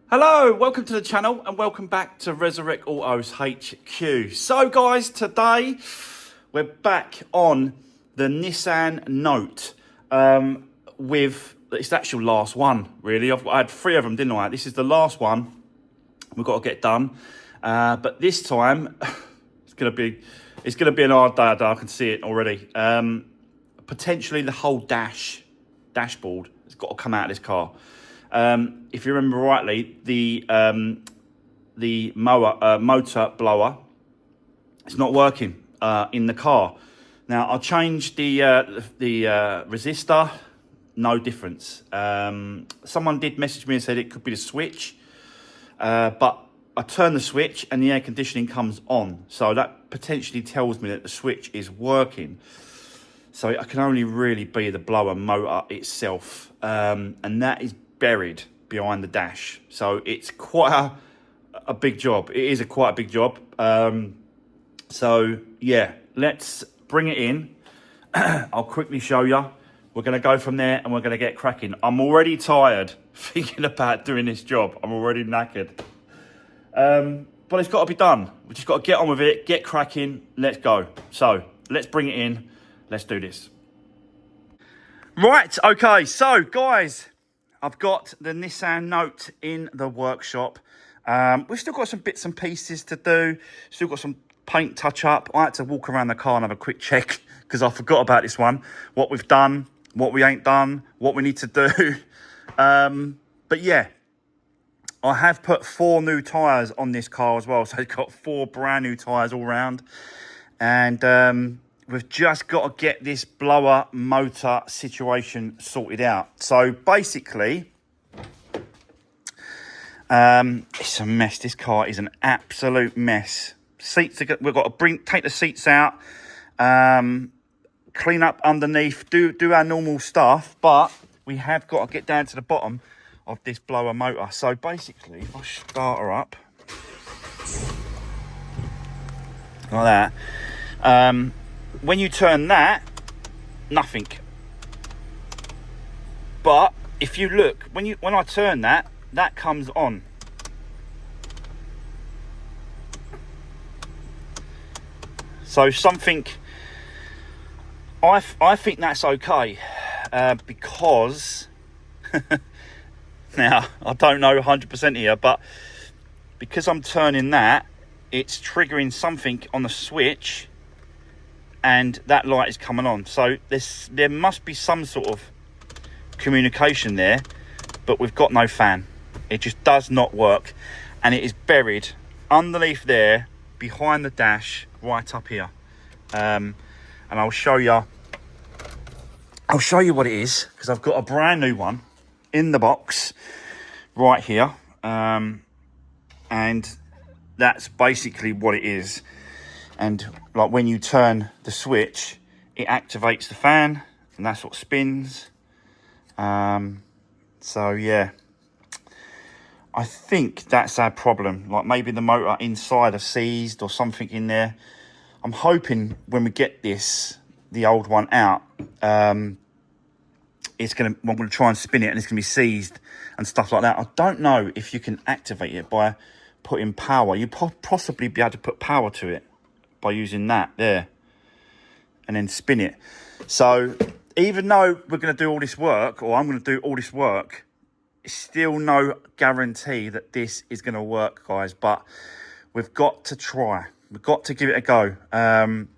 Hello, welcome to the channel and welcome back to Resurwreck Autos HQ. So guys, today we're back on the Nissan Note with, it's the actual last one really. I had 3 of them, didn't I? This is the last one we've got to get done. But this time, it's gonna be an hard day. I can see it already. Potentially the whole dashboard has got to come out of this car. If you remember rightly, the motor blower, it's not working in the car. Now I changed the resistor, no difference. Someone did message me and said it could be the switch, but I turn the switch and the air conditioning comes on, so that potentially tells me that the switch is working. So it can only really be the blower motor itself, and that is buried behind the dash. So it's quite a big job. It is quite a big job. So yeah, let's bring it in. I'll quickly show you. We're going to go from there and we're going to get cracking. I'm already tired thinking about doing this job. I'm already knackered. But it's got to be done. We just got to get on with it, get cracking. Let's go. So let's bring it in. Let's do this. Right, okay, so guys, I've got the Nissan Note in the workshop. We've still got some bits and pieces to do. Still got some paint touch up. I had to walk around the car and have a quick check because I forgot about this one. What we've done, what we ain't done, what we need to do. But yeah, I have put 4 new tyres on this car as well. So it's got 4 brand new tyres all round. And we've just got to get this blower motor situation sorted out. So basically, it's a mess. This car is an absolute mess. Seats are, we've got to take the seats out, clean up underneath, do our normal stuff, but we have got to get down to the bottom of this blower motor. So basically, if I start her up like that, when you turn that, nothing. But if you look, when I turn that, that comes on. So something, I think that's okay, because now I don't know 100% here, but because I'm turning that, it's triggering something on the switch. And that light is coming on. So there must be some sort of communication there, but we've got no fan. It just does not work. And it is buried underneath there, behind the dash, right up here. And I'll show you what it is, because I've got a brand new one in the box right here. And that's basically what it is. And like when you turn the switch, it activates the fan, and that's what spins. So yeah, I think that's our problem. Like maybe the motor inside are seized or something in there. I'm hoping when we get the old one out, I'm going to try and spin it and it's going to be seized and stuff like that. I don't know if you can activate it by putting power. You possibly be able to put power to it by using that there and then spin it. So even though we're going to do all this work, or I'm going to do all this work, it's still no guarantee that this is going to work, guys. But we've got to try. We've got to give it a go. I've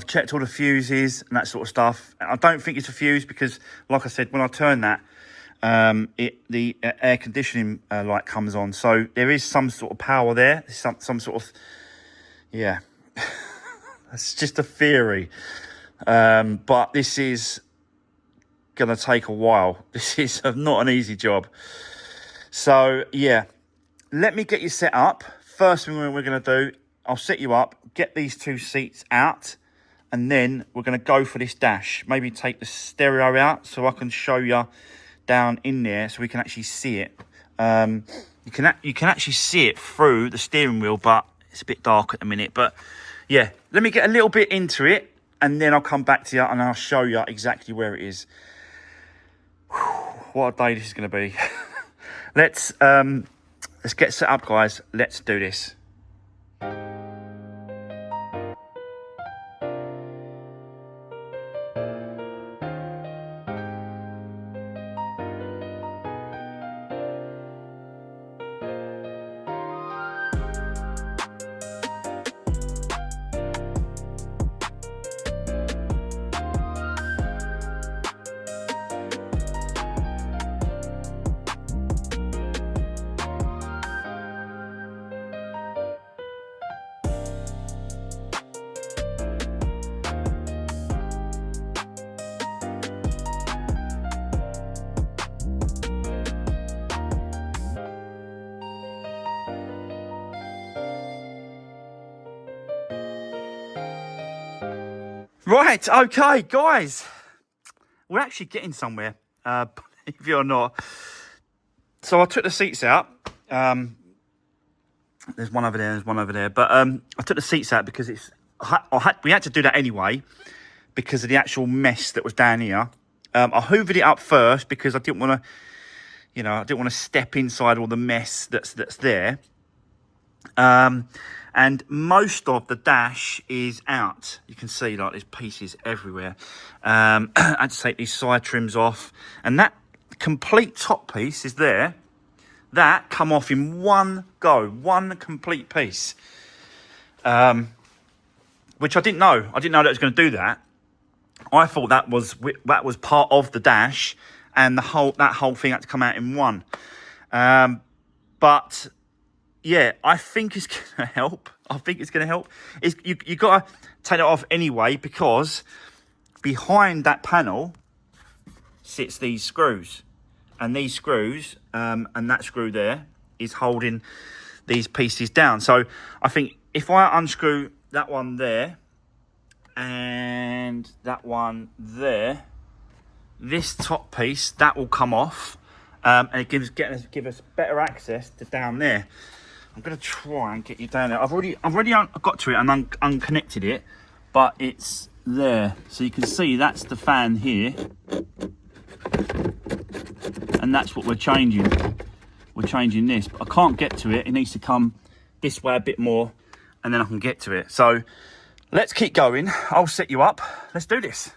checked all the fuses and that sort of stuff. I don't think it's a fuse because, like I said, when I turn that, the air conditioning light comes on. So there is some sort of power there. Some sort of, yeah, that's just a theory. But this is going to take a while. This is not an easy job. So yeah, let me get you set up. First thing we're going to do, I'll set you up, get these 2 seats out, and then we're going to go for this dash. Maybe take the stereo out so I can show you down in there so we can actually see it. You can actually see it through the steering wheel, but it's a bit dark at the minute. But yeah, let me get a little bit into it, and then I'll come back to you and I'll show you exactly where it is. Whew, what a day this is going to be. let's get set up, guys. Let's do this. Right, okay, guys. We're actually getting somewhere, believe it or not. So I took the seats out. There's one over there, there's one over there. But I took the seats out because we had to do that anyway because of the actual mess that was down here. I hoovered it up first because I didn't want to, I didn't want to step inside all the mess that's there. And most of the dash is out. You can see like there's pieces everywhere. I had to take these side trims off, and that complete top piece is there. That come off in one go, one complete piece. Which I didn't know. I didn't know that it was going to do that. I thought that was part of the dash, and that whole thing had to come out in one. But yeah, I think it's going to help. You got to take it off anyway, because behind that panel sits these screws. And these screws, and that screw there, is holding these pieces down. So I think if I unscrew that one there, and that one there, this top piece, that will come off. And it give us better access to down there. I'm going to try and get you down there. I've already got to it and unconnected it, but it's there. So you can see that's the fan here. And that's what we're changing. We're changing this, but I can't get to it. It needs to come this way a bit more, and then I can get to it. So let's keep going. I'll set you up. Let's do this.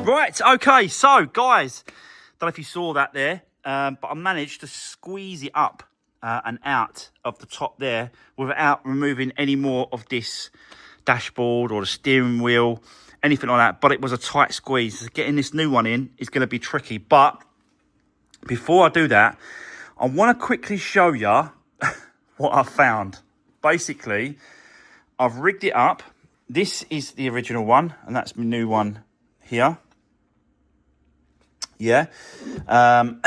Right, okay, so guys, don't know if you saw that there, but I managed to squeeze it up and out of the top there without removing any more of this dashboard or the steering wheel, anything like that. But it was a tight squeeze. Getting this new one in is going to be tricky. But before I do that, I want to quickly show you what I found. Basically, I've rigged it up. This is the original one, and that's my new one here. Yeah, and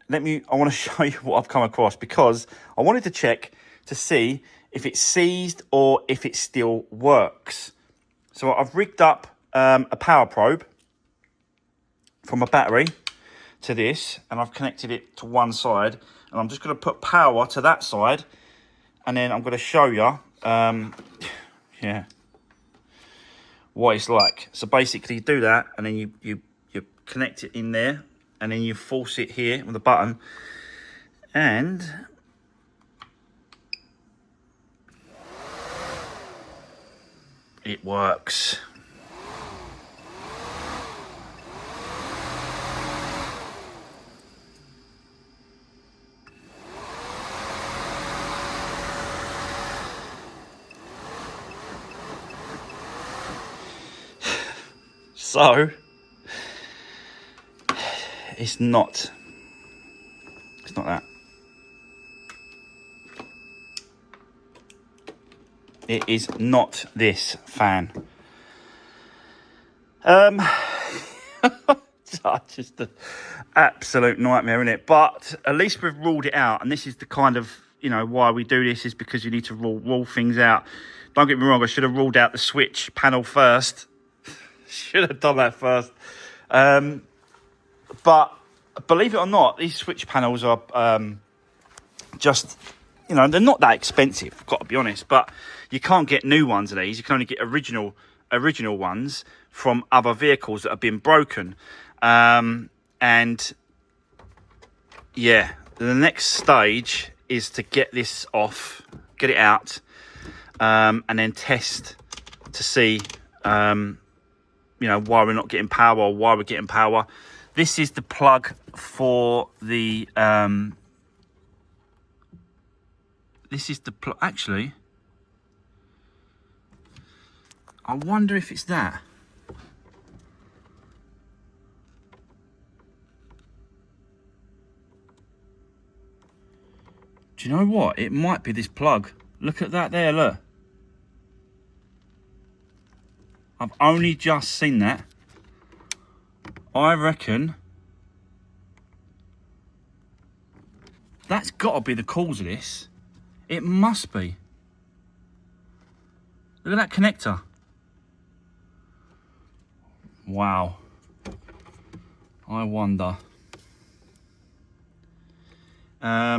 I want to show you what I've come across, because I wanted to check to see if it's seized or if it still works. So I've rigged up a power probe from a battery to this, and I've connected it to one side, and I'm just going to put power to that side, and then I'm going to show you yeah, what it's like. So basically you do that, and then you connect it in there, and then you force it here with the button, and it works. So it's not that. It is not this fan. Just an absolute nightmare, isn't it? But at least we've ruled it out, and this is the kind of, you know, why we do this, is because you need to rule things out. Don't get me wrong, I should have ruled out the switch panel first. Should have done that first. But believe it or not, these switch panels are just, you know, they're not that expensive, I've got to be honest, but you can't get new ones of these. You can only get original ones from other vehicles that have been broken. And yeah, the next stage is to get this off, get it out, and then test to see, you know, why we're not getting power or why we're getting power. This is the plug for the, this is the plug, actually, I wonder if it's that. Do you know what? It might be this plug. Look at that there, look. I've only just seen that. I reckon that's got to be the cause of this. It must be. Look at that connector. Wow. I wonder. How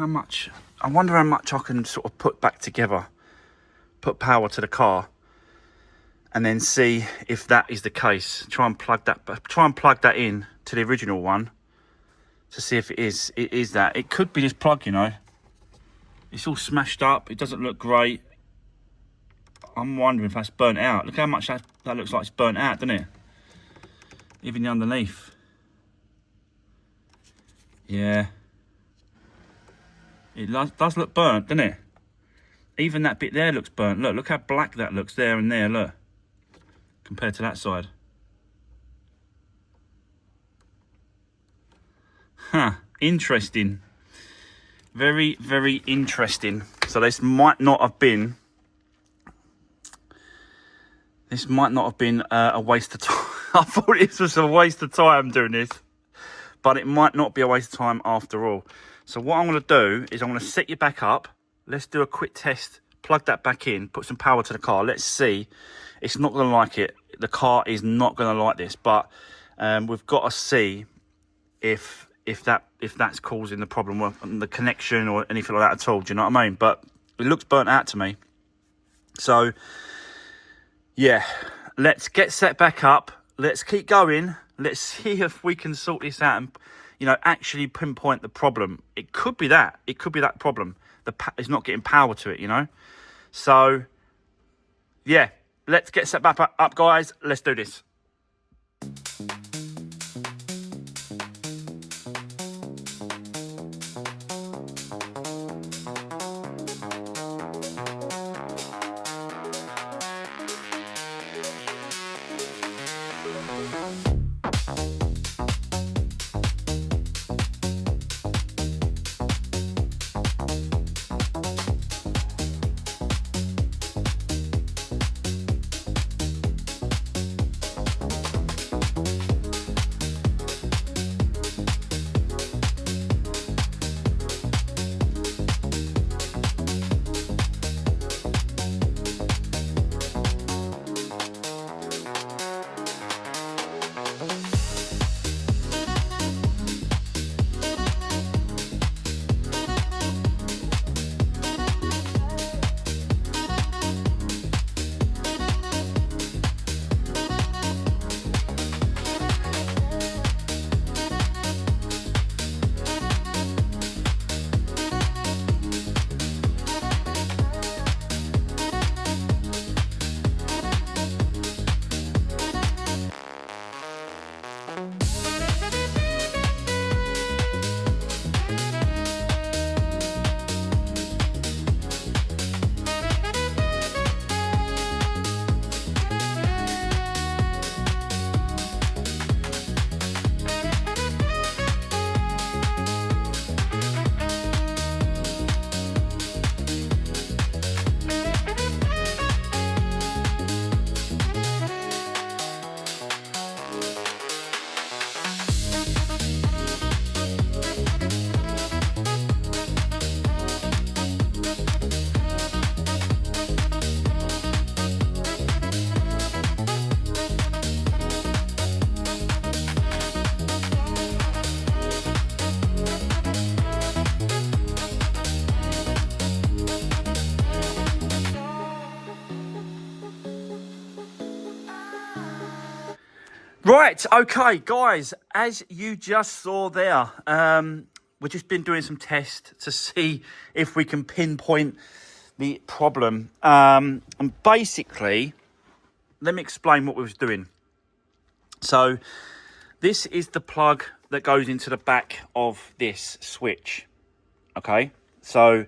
much? I wonder how much I can sort of put back together, put power to the car, and then see if that is the case. Try and plug that in to the original one to see if it is that. It could be this plug, you know. It's all smashed up. It doesn't look great. I'm wondering if that's burnt out. Look how much that looks like it's burnt out, doesn't it? Even the underneath. Yeah. It does look burnt, doesn't it? Even that bit there looks burnt. Look how black that looks there and there, look. Compared to that side. Huh, interesting. Very, very interesting. So this might not have been a waste of time. I thought this was a waste of time doing this, but it might not be a waste of time after all. So what I'm going to do is I'm going to set you back up. Let's do a quick test. Plug that back in. Put some power to the car. Let's see. It's not going to like it. The car is not going to like this. But we've got to see if that's causing the problem with the connection or anything like that at all. Do you know what I mean? But it looks burnt out to me. So yeah, let's get set back up. Let's keep going. Let's see if we can sort this out and, you know, actually pinpoint the problem. It could be that. It could be that problem. It's not getting power to it, you know. So, yeah, let's get set back up, guys. Let's do this. Right, okay, guys, as you just saw there, we've just been doing some tests to see if we can pinpoint the problem. And basically, let me explain what we was doing. So, this is the plug that goes into the back of this switch. Okay, so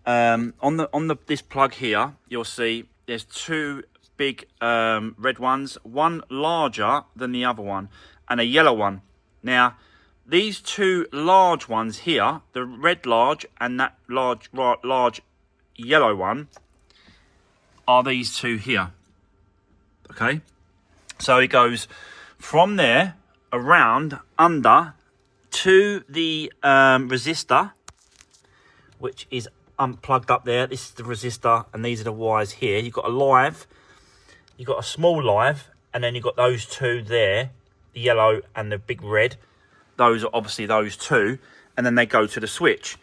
on this plug here, you'll see there's two big red ones, one larger than the other one, and a yellow one. Now, these two large ones here, the red large and that large yellow one, are these two here. Okay, so it goes from there around under to the resistor, which is unplugged up there. This is the resistor, and these are the wires here. You've got a live, you've got a small live, and then you've got those two there, the yellow and the big red. Those are obviously those two, and then they go to the switch.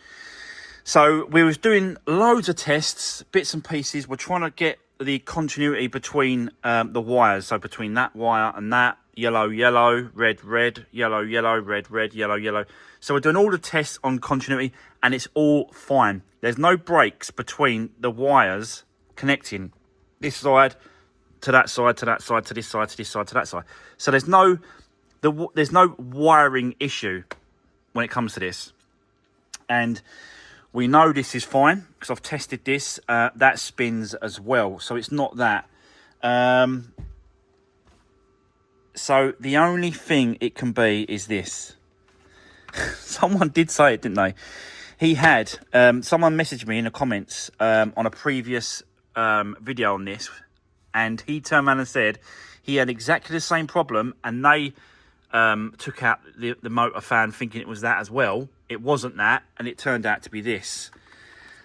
So we was doing loads of tests, bits and pieces. We're trying to get the continuity between the wires, so between that wire and that, yellow, yellow, red, red, yellow, yellow, red, red, yellow, yellow. So we're doing all the tests on continuity, and it's all fine. There's no breaks between the wires connecting this side to that side, to that side, to this side, to this side, to that side. So there's no wiring issue when it comes to this. And we know this is fine because I've tested this. That spins as well, so it's not that. So the only thing it can be is this. Someone did say it, didn't they? He had, someone messaged me in the comments on a previous video on this, and he turned around and said he had exactly the same problem, and they took out the motor fan thinking it was that as well. It wasn't that, and it turned out to be this.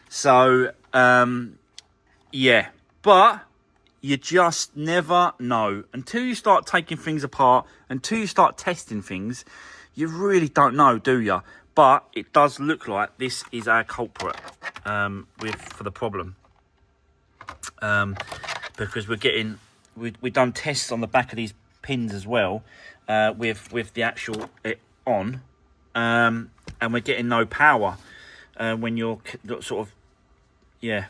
So, yeah, but you just never know. Until you start taking things apart, until you start testing things, you really don't know, do you? But it does look like this is our culprit for the problem. Because we've done tests on the back of these pins as well, with the actual on, and we're getting no power when you're sort of, yeah,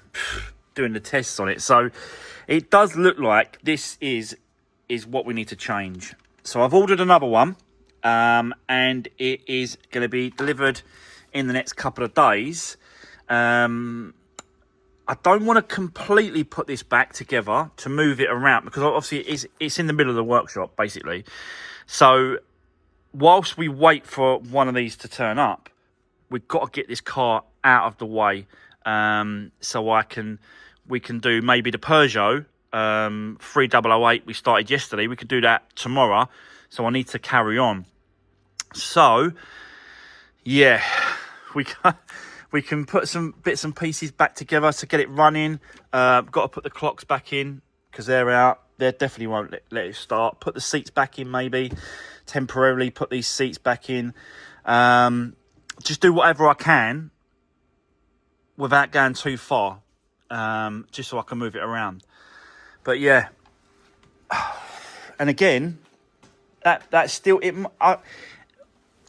doing the tests on it. So it does look like this is what we need to change. So I've ordered another one, and it is going to be delivered in the next couple of days. I don't want to completely put this back together to move it around, because obviously it's in the middle of the workshop, basically. So whilst we wait for one of these to turn up, we've got to get this car out of the way, so we can do maybe the Peugeot 3008 we started yesterday. We could do that tomorrow, so I need to carry on. So yeah, we can put some bits and pieces back together to get it running. Got to put the clocks back in because they're out. They definitely won't let it start. Put the seats back in, maybe temporarily put these seats back in. Just do whatever I can without going too far, just so I can move it around. But yeah, and again, that's still it.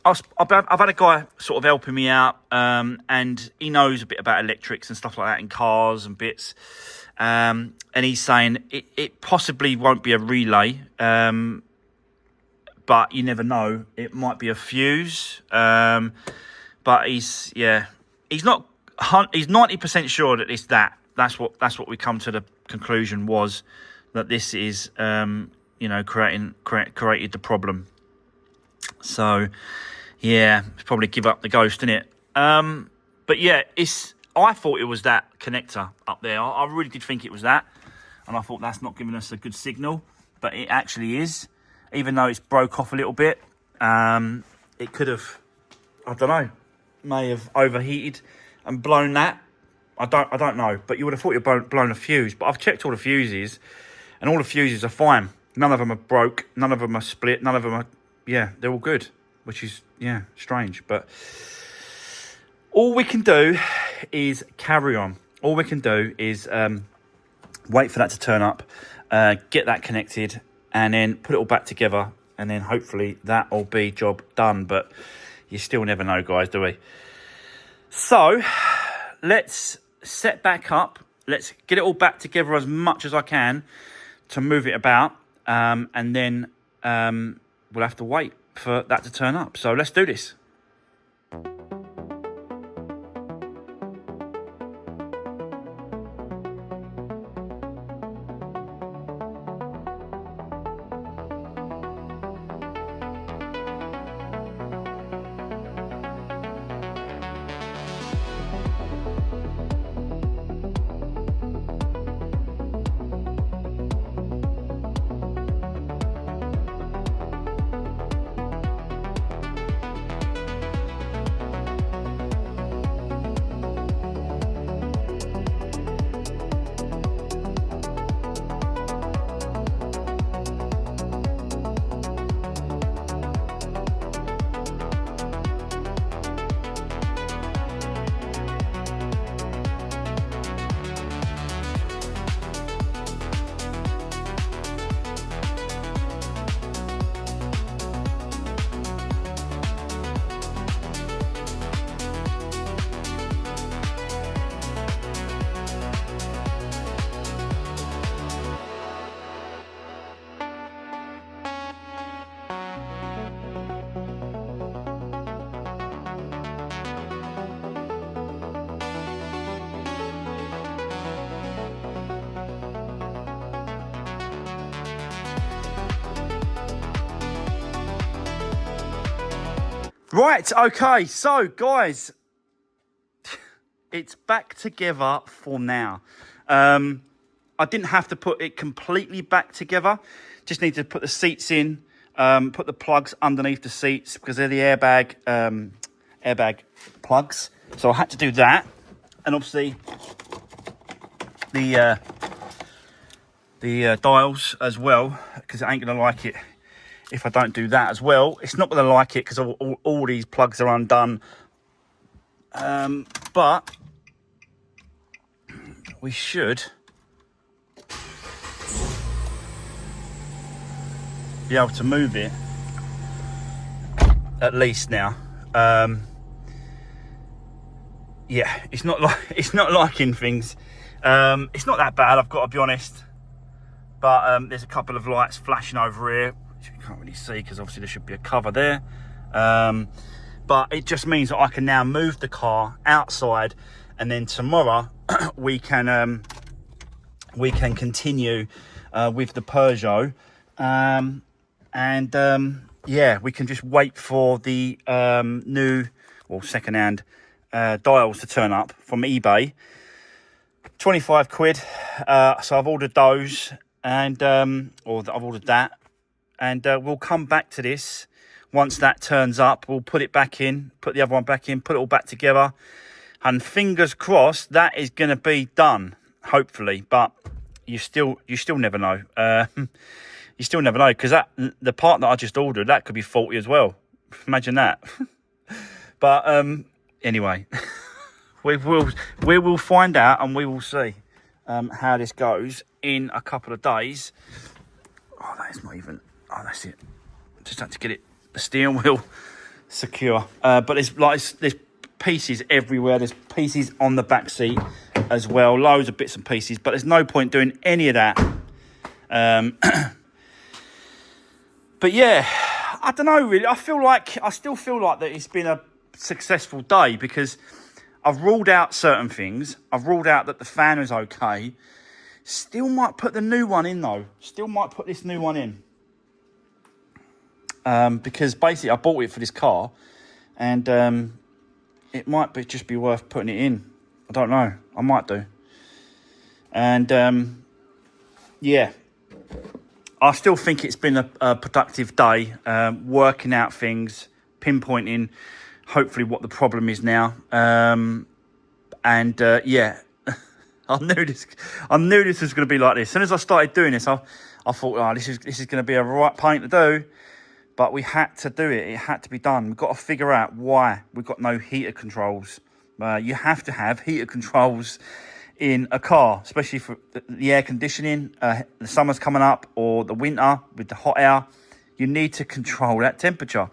I've had a guy sort of helping me out, and he knows a bit about electrics and stuff like that in cars and bits. And he's saying it possibly won't be a relay, but you never know. It might be a fuse. But he's 90% sure that it's that. That's what we come to the conclusion was, that this is created the problem. So yeah, probably give up the ghost, innit? But yeah, I thought it was that connector up there. I really did think it was that, and I thought that's not giving us a good signal, but it actually is. Even though it's broke off a little bit, it could have, I don't know, may have overheated and blown that. I don't know, but you would have thought you'd blown a fuse. But I've checked all the fuses, and all the fuses are fine. None of them are broke. None of them are split. None of them are, they're all good, which is, strange. But all we can do is carry on. All we can do is wait for that to turn up, get that connected, and then put it all back together and then hopefully that'll be job done. But you still never know, guys, do we? So let's set back up. Let's get it all back together as much as I can to move it about, and then we'll have to wait for that to turn up. So let's do this. Right, okay, so guys, it's back together for now. I didn't have to put it completely back together. Just need to put the seats in, put the plugs underneath the seats because they're the airbag plugs. So I had to do that, and obviously the dials as well, because it ain't gonna like it if I don't do that as well. It's not going to like it because all these plugs are undone. But we should be able to move it at least now. Yeah, it's not liking things. It's not that bad, I've got to be honest. But there's a couple of lights flashing over here, which you can't really see because obviously there should be a cover there. But it just means that I can now move the car outside, and then tomorrow we can continue with the Peugeot, yeah, we can just wait for the new, well, second-hand dials to turn up from eBay. 25 quid. So I've ordered those, and or I've ordered that, and we'll come back to this once that turns up. We'll put it back in, put the other one back in, put it all back together, and fingers crossed that is going to be done, hopefully. But you still never know. You still never know, because the part that I just ordered, that could be faulty as well. Imagine that. But anyway, we will find out, and we will see how this goes in a couple of days. Oh, that is not even. Oh, that's it. Just had to get the steering wheel secure. But there's pieces everywhere. There's pieces on the back seat as well. Loads of bits and pieces. But there's no point doing any of that. But yeah, I don't know really. I still feel like that it's been a successful day, because I've ruled out certain things. I've ruled out that the fan is okay. Still might put the new one in though. Still might put this new one in. Because basically I bought it for this car, and it might just be worth putting it in. I don't know. I might do. And yeah, I still think it's been a productive day, working out things, pinpointing hopefully what the problem is now. Yeah, I knew this was going to be like this. As soon as I started doing this, I thought, oh, this is going to be a right pain to do. But we had to do it. It had to be done. We've got to figure out why we've got no heater controls. You have to have heater controls in a car, especially for the air conditioning. The summer's coming up, or the winter with the hot air. You need to control that temperature.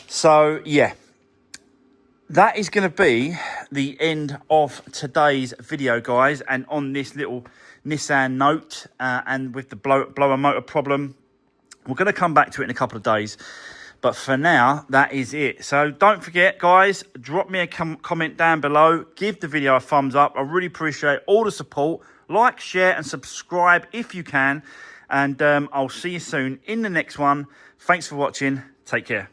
So, yeah. That is going to be the end of today's video, guys. And on this little Nissan Note and with the blower motor problem, we're going to come back to it in a couple of days. But for now, that is it. So don't forget, guys, drop me a comment down below. Give the video a thumbs up. I really appreciate all the support. Like, share, and subscribe if you can. And I'll see you soon in the next one. Thanks for watching. Take care.